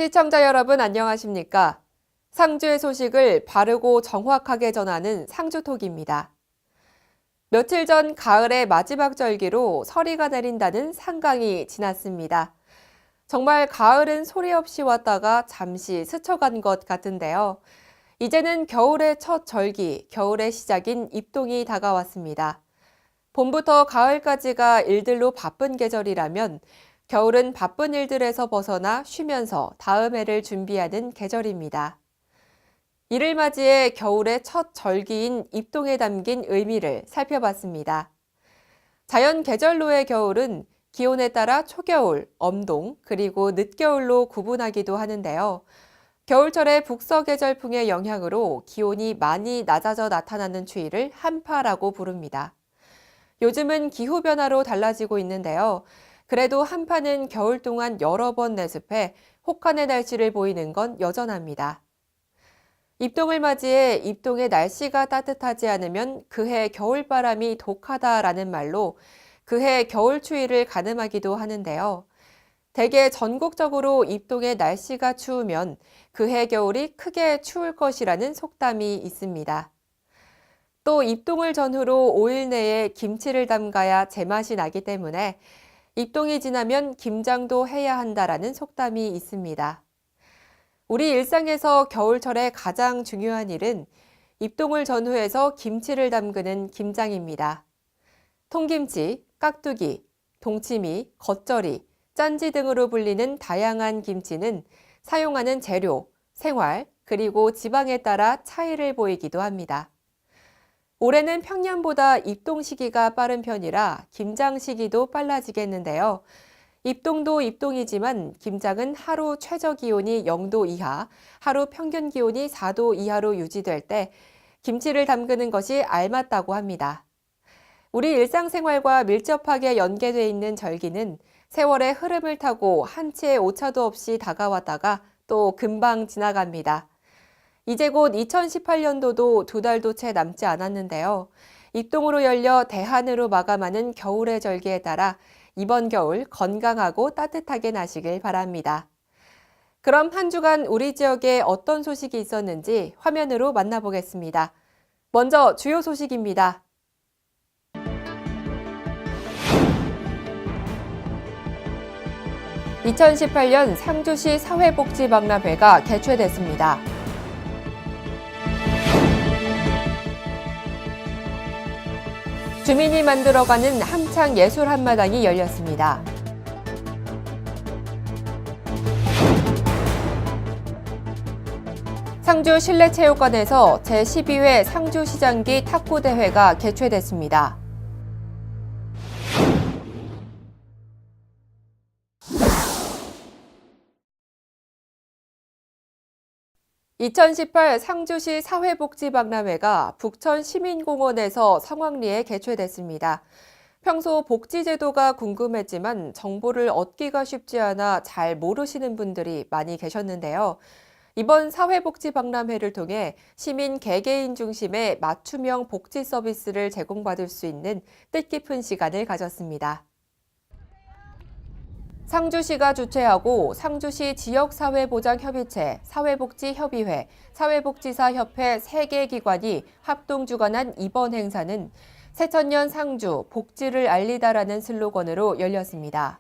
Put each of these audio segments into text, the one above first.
시청자 여러분 안녕하십니까? 상주의 소식을 바르고 정확하게 전하는 상주톡입니다. 며칠 전 가을의 마지막 절기로 서리가 내린다는 상강이 지났습니다. 정말 가을은 소리 없이 왔다가 잠시 스쳐간 것 같은데요. 이제는 겨울의 첫 절기, 겨울의 시작인 입동이 다가왔습니다. 봄부터 가을까지가 일들로 바쁜 계절이라면 겨울은 바쁜 일들에서 벗어나 쉬면서 다음 해를 준비하는 계절입니다. 이를 맞이해 겨울의 첫 절기인 입동에 담긴 의미를 살펴봤습니다. 자연 계절로의 겨울은 기온에 따라 초겨울, 엄동, 그리고 늦겨울로 구분하기도 하는데요. 겨울철의 북서계절풍의 영향으로 기온이 많이 낮아져 나타나는 추위를 한파라고 부릅니다. 요즘은 기후변화로 달라지고 있는데요. 그래도 한파는 겨울 동안 여러 번 내습해 혹한의 날씨를 보이는 건 여전합니다. 입동을 맞이해 입동의 날씨가 따뜻하지 않으면 그해 겨울바람이 독하다라는 말로 그해 겨울 추위를 가늠하기도 하는데요. 대개 전국적으로 입동의 날씨가 추우면 그해 겨울이 크게 추울 것이라는 속담이 있습니다. 또 입동을 전후로 5일 내에 김치를 담가야 제맛이 나기 때문에 입동이 지나면 김장도 해야 한다라는 속담이 있습니다. 우리 일상에서 겨울철에 가장 중요한 일은 입동을 전후해서 김치를 담그는 김장입니다. 통김치, 깍두기, 동치미, 겉절이, 짠지 등으로 불리는 다양한 김치는 사용하는 재료, 생활, 그리고 지방에 따라 차이를 보이기도 합니다. 올해는 평년보다 입동 시기가 빠른 편이라 김장 시기도 빨라지겠는데요. 입동도 입동이지만 김장은 하루 최저 기온이 0도 이하, 하루 평균 기온이 4도 이하로 유지될 때 김치를 담그는 것이 알맞다고 합니다. 우리 일상생활과 밀접하게 연계돼 있는 절기는 세월의 흐름을 타고 한치의 오차도 없이 다가왔다가 또 금방 지나갑니다. 이제 곧 2018년도도 2달도 채 남지 않았는데요. 입동으로 열려 대한으로 마감하는 겨울의 절기에 따라 이번 겨울 건강하고 따뜻하게 나시길 바랍니다. 그럼 한 주간 우리 지역에 어떤 소식이 있었는지 화면으로 만나보겠습니다. 먼저 주요 소식입니다. (2018년) 상주시 사회복지박람회가 개최됐습니다. 주민이 만들어가는 함창 예술 한마당이 열렸습니다. 상주 실내체육관에서 제12회 상주시장기 탁구대회가 개최됐습니다. (2018) 상주시 사회복지박람회가 북천시민공원에서 성황리에 개최됐습니다. 평소 복지제도가 궁금했지만 정보를 얻기가 쉽지 않아 잘 모르시는 분들이 많이 계셨는데요. 이번 사회복지박람회를 통해 시민 개개인 중심의 맞춤형 복지 서비스를 제공받을 수 있는 뜻깊은 시간을 가졌습니다. 상주시가 주최하고 상주시 지역사회보장협의체, 사회복지협의회, 사회복지사협회 3개 기관이 합동 주관한 이번 행사는 새천년 상주, 복지를 알리다라는 슬로건으로 열렸습니다.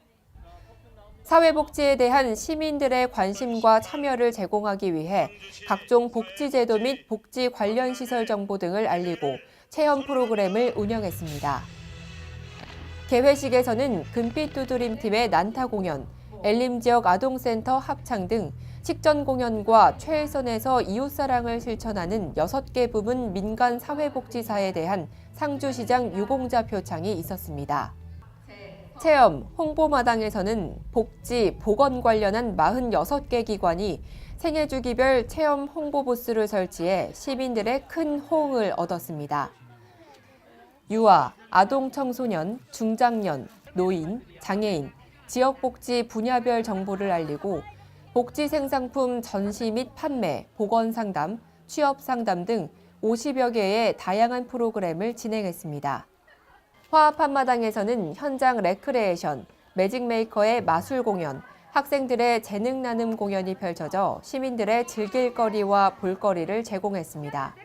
사회복지에 대한 시민들의 관심과 참여를 제공하기 위해 각종 복지제도 및 복지 관련 시설 정보 등을 알리고 체험 프로그램을 운영했습니다. 개회식에서는 금빛 두드림팀의 난타 공연, 엘림지역 아동센터 합창 등 식전 공연과 최일선에서 이웃사랑을 실천하는 6개 부문 민간 사회복지사에 대한 상주시장 유공자 표창이 있었습니다. 체험, 홍보마당에서는 복지, 보건 관련한 46개 기관이 생애주기별 체험 홍보 부스를 설치해 시민들의 큰 호응을 얻었습니다. 유아, 아동 청소년, 중장년, 노인, 장애인, 지역복지 분야별 정보를 알리고 복지 생상품 전시 및 판매, 보건상담, 취업상담 등 50여 개의 다양한 프로그램을 진행했습니다. 화합 한마당에서는 현장 레크레이션, 매직메이커의 마술 공연, 학생들의 재능 나눔 공연이 펼쳐져 시민들의 즐길거리와 볼거리를 제공했습니다.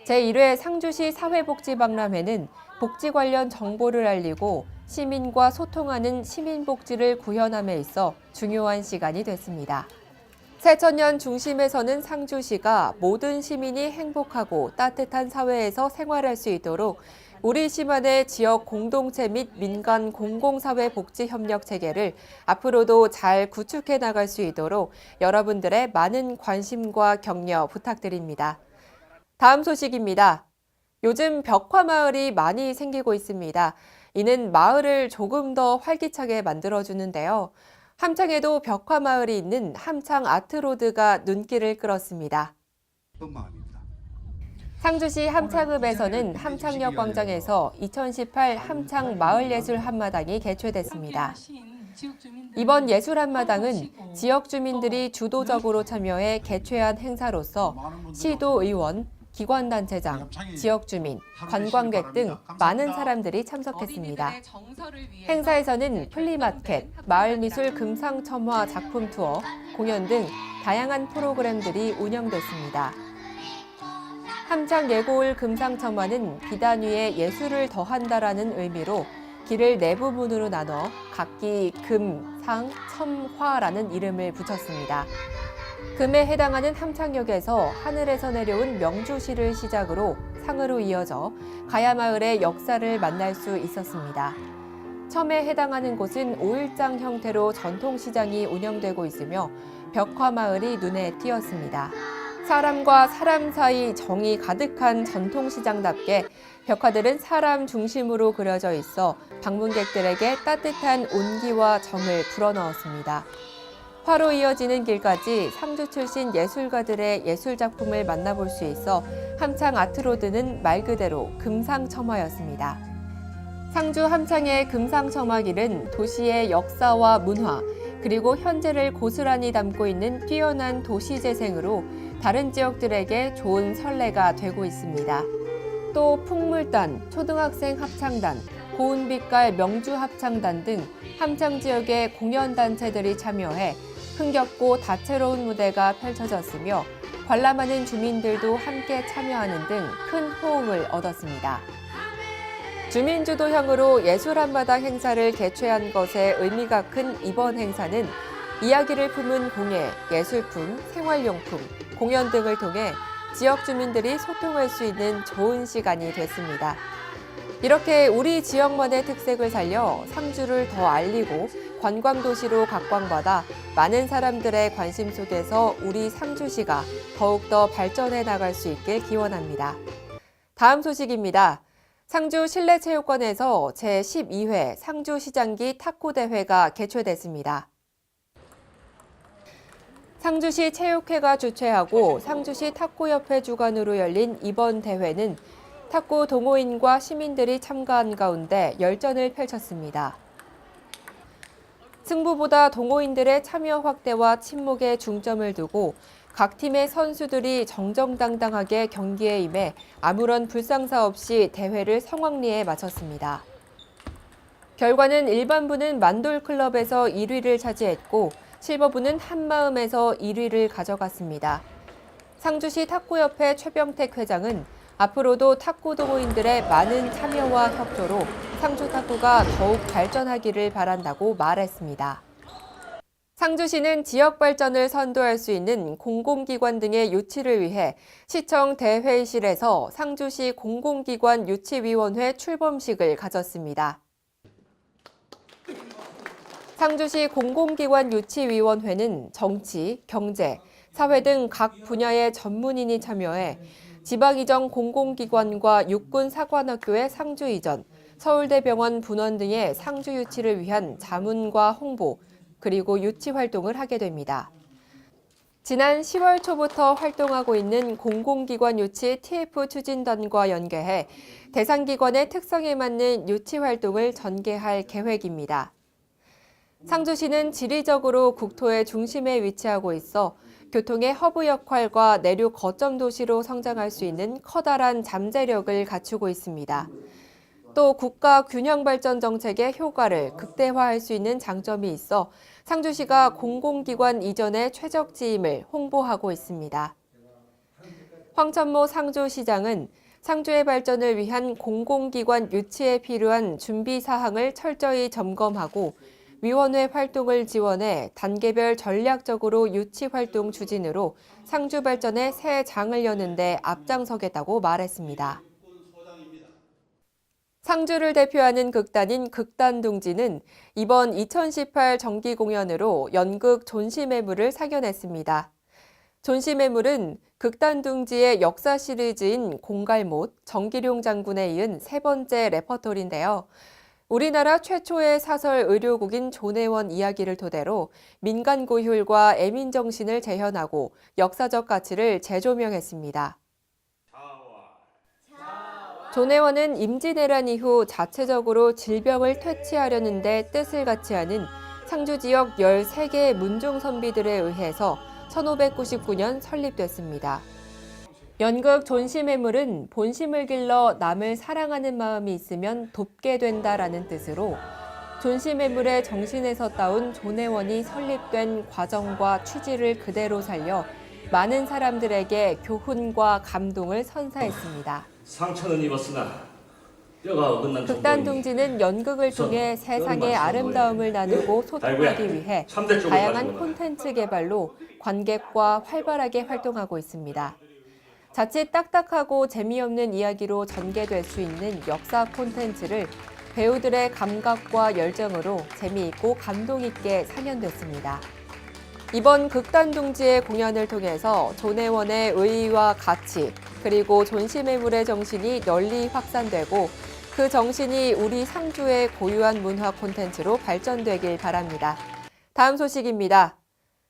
제1회 상주시 사회복지박람회는 복지 관련 정보를 알리고 시민과 소통하는 시민복지를 구현함에 있어 중요한 시간이 됐습니다. 새천년 중심에서는 상주시가 모든 시민이 행복하고 따뜻한 사회에서 생활할 수 있도록 우리 시만의 지역 공동체 및 민간 공공사회 복지 협력 체계를 앞으로도 잘 구축해 나갈 수 있도록 여러분들의 많은 관심과 격려 부탁드립니다. 다음 소식입니다. 요즘 벽화마을이 많이 생기고 있습니다. 이는 마을을 조금 더 활기차게 만들어주는데요. 함창에도 벽화마을이 있는 함창 아트로드가 눈길을 끌었습니다. 상주시 함창읍에서는 함창역 광장에서 2018 함창 마을예술 한마당이 개최됐습니다. 이번 예술 한마당은 지역 주민들이 주도적으로 참여해 개최한 행사로서 시도 의원, 기관단체장, 지역 주민, 관광객 등 많은 사람들이 참석했습니다. 행사에서는 플리마켓, 마을미술 금상첨화 작품 투어, 공연 등 다양한 프로그램들이 운영됐습니다. 함창 예고을 금상첨화는 비단 위에 예술을 더한다라는 의미로 길을 네 부분으로 나눠 각기 금, 상, 첨, 화라는 이름을 붙였습니다. 금에 해당하는 함창역에서 하늘에서 내려온 명주시를 시작으로 상으로 이어져 가야마을의 역사를 만날 수 있었습니다. 첨에 해당하는 곳은 5일장 형태로 전통시장이 운영되고 있으며 벽화마을이 눈에 띄었습니다. 사람과 사람 사이 정이 가득한 전통시장답게 벽화들은 사람 중심으로 그려져 있어 방문객들에게 따뜻한 온기와 정을 불어넣었습니다. 화로 이어지는 길까지 상주 출신 예술가들의 예술작품을 만나볼 수 있어 함창 아트로드는 말 그대로 금상첨화였습니다. 상주 함창의 금상첨화길은 도시의 역사와 문화, 그리고 현재를 고스란히 담고 있는 뛰어난 도시재생으로 다른 지역들에게 좋은 선례가 되고 있습니다. 또 풍물단, 초등학생 합창단, 고운빛깔 명주합창단 등 함창 지역의 공연단체들이 참여해 흥겹고 다채로운 무대가 펼쳐졌으며 관람하는 주민들도 함께 참여하는 등 큰 호응을 얻었습니다. 주민주도형으로 예술 한마당 행사를 개최한 것에 의미가 큰 이번 행사는 이야기를 품은 공예, 예술품, 생활용품, 공연 등을 통해 지역 주민들이 소통할 수 있는 좋은 시간이 됐습니다. 이렇게 우리 지역만의 특색을 살려 상주를 더 알리고 관광도시로 각광받아 많은 사람들의 관심 속에서 우리 상주시가 더욱더 발전해 나갈 수 있길 기원합니다. 다음 소식입니다. 상주 실내체육관에서 제12회 상주시장기 탁구대회가 개최됐습니다. 상주시 체육회가 주최하고 상주시 탁구협회 주관으로 열린 이번 대회는 탁구 동호인과 시민들이 참가한 가운데 열전을 펼쳤습니다. 승부보다 동호인들의 참여 확대와 친목에 중점을 두고 각 팀의 선수들이 정정당당하게 경기에 임해 아무런 불상사 없이 대회를 성황리에 마쳤습니다. 결과는 일반부는 만돌클럽에서 1위를 차지했고 실버부는 한마음에서 1위를 가져갔습니다. 상주시 탁구협회 최병택 회장은 앞으로도 탁구 동호인들의 많은 참여와 협조로 상주 탁구가 더욱 발전하기를 바란다고 말했습니다. 상주시는 지역 발전을 선도할 수 있는 공공기관 등의 유치를 위해 시청 대회의실에서 상주시 공공기관 유치위원회 출범식을 가졌습니다. 상주시 공공기관 유치위원회는 정치, 경제, 사회 등 각 분야의 전문인이 참여해 지방이정 공공기관과 육군사관학교의 상주 이전, 서울대병원 분원 등의 상주 유치를 위한 자문과 홍보, 그리고 유치 활동을 하게 됩니다. 지난 10월 초부터 활동하고 있는 공공기관 유치 TF 추진단과 연계해 대상 기관의 특성에 맞는 유치 활동을 전개할 계획입니다. 상주시는 지리적으로 국토의 중심에 위치하고 있어 교통의 허브 역할과 내륙 거점 도시로 성장할 수 있는 커다란 잠재력을 갖추고 있습니다. 또 국가 균형 발전 정책의 효과를 극대화할 수 있는 장점이 있어 상주시가 공공기관 이전의 최적지임을 홍보하고 있습니다. 황천모 상주시장은 상주의 발전을 위한 공공기관 유치에 필요한 준비 사항을 철저히 점검하고 위원회 활동을 지원해 단계별 전략적으로 유치 활동 추진으로 상주 발전의 새 장을 여는 데 앞장서겠다고 말했습니다. 상주를 대표하는 극단인 극단둥지는 이번 2018 정기 공연으로 연극 존시매물을 상연했습니다. 존시매물은 극단둥지의 역사 시리즈인 공갈못, 정기룡 장군에 이은 세 번째 레퍼토리인데요. 우리나라 최초의 사설 의료곡인 조내원 이야기를 토대로 민간 고율과 애민 정신을 재현하고 역사적 가치를 재조명했습니다. 조내원은 임진왜란 이후 자체적으로 질병을 퇴치하려는 데 뜻을 같이 하는 상주 지역 13개의 문종 선비들에 의해서 1599년 설립됐습니다. 연극 존시매물은 본심을 길러 남을 사랑하는 마음이 있으면 돕게 된다라는 뜻으로 존시매물의 정신에서 따온 조내원이 설립된 과정과 취지를 그대로 살려 많은 사람들에게 교훈과 감동을 선사했습니다. 상처는 입었으나 뼈가 어긋난 극단둥지는 연극을 통해 세상의 아름다움을 나누고 소통하기 위해 다양한 콘텐츠 개발로 관객과 활발하게 활동하고 있습니다. 자칫 딱딱하고 재미없는 이야기로 전개될 수 있는 역사 콘텐츠를 배우들의 감각과 열정으로 재미있고 감동 있게 상연됐습니다. 이번 극단둥지의 공연을 통해서 조내원의 의의와 가치, 그리고 존시매물의 정신이 널리 확산되고 그 정신이 우리 상주의 고유한 문화 콘텐츠로 발전되길 바랍니다. 다음 소식입니다.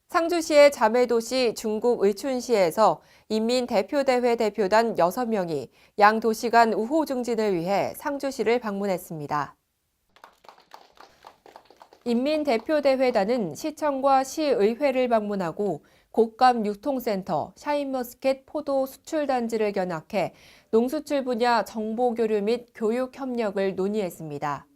상주시의 자매도시 중국 의춘시에서 인민대표대회 대표단 6명이 양도시 간 우호 증진을 위해 상주시를 방문했습니다. 인민대표대회단은 시청과 시의회를 방문하고 곡감 유통센터, 샤인머스켓 포도 수출단지를 견학해 농수출 분야 정보 교류 및 교육 협력을 논의했습니다.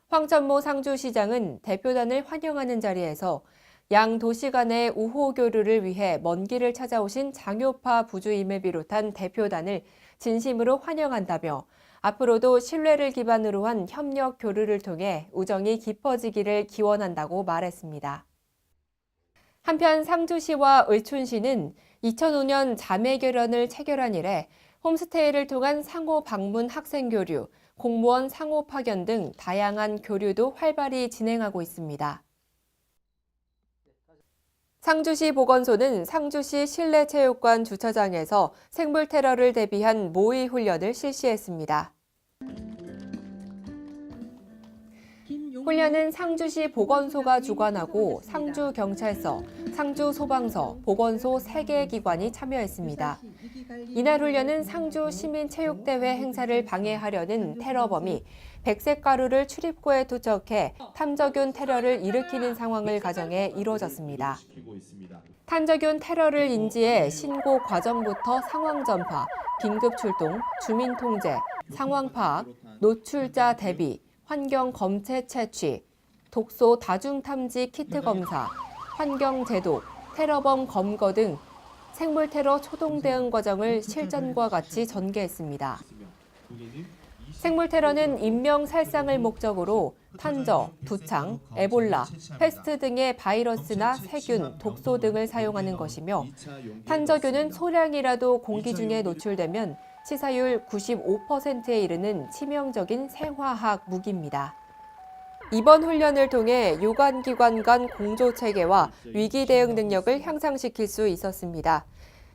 황천모 상주시장은 대표단을 환영하는 자리에서 양 도시 간의 우호 교류를 위해 먼 길을 찾아오신 장효파 부주임을 비롯한 대표단을 진심으로 환영한다며 앞으로도 신뢰를 기반으로 한 협력 교류를 통해 우정이 깊어지기를 기원한다고 말했습니다. 한편 상주시와 의춘시는 2005년 자매 결연을 체결한 이래 홈스테이를 통한 상호 방문 학생 교류, 공무원 상호 파견 등 다양한 교류도 활발히 진행하고 있습니다. 상주시 보건소는 상주시 실내체육관 주차장에서 생물 테러를 대비한 모의 훈련을 실시했습니다. 훈련은 상주시 보건소가 주관하고 상주경찰서, 상주소방서, 보건소 3개 기관이 참여했습니다. 이날 훈련은 상주 시민체육대회 행사를 방해하려는 테러범이 백색 가루를 출입구에 투척해 탐저균 테러를 일으키는 상황을 가정해 이루어졌습니다. 탐저균 테러를 인지해 신고 과정부터 상황 전파, 긴급 출동, 주민 통제, 상황 파악, 노출자 대비, 환경 검체 채취, 독소 다중 탐지 키트 검사, 환경 제도, 테러범 검거 등 생물 테러 초동 대응 과정을 실전과 같이 전개했습니다. 생물 테러는 인명 살상을 목적으로 탄저, 두창, 에볼라, 패스트 등의 바이러스나 세균, 독소 등을 사용하는 것이며 탄저균은 소량이라도 공기 중에 노출되면 치사율 95%에 이르는 치명적인 생화학 무기입니다. 이번 훈련을 통해 유관기관 간 공조체계와 위기 대응 능력을 향상시킬 수 있었습니다.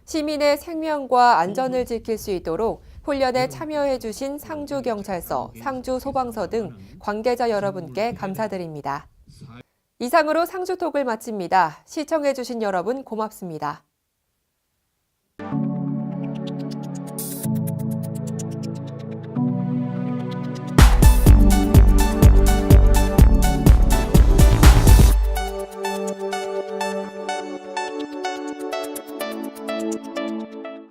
시민의 생명과 안전을 지킬 수 있도록 훈련에 참여해 주신 상주경찰서, 상주소방서 등 관계자 여러분께 감사드립니다. 이상으로 상주톡을 마칩니다. 시청해 주신 여러분 고맙습니다.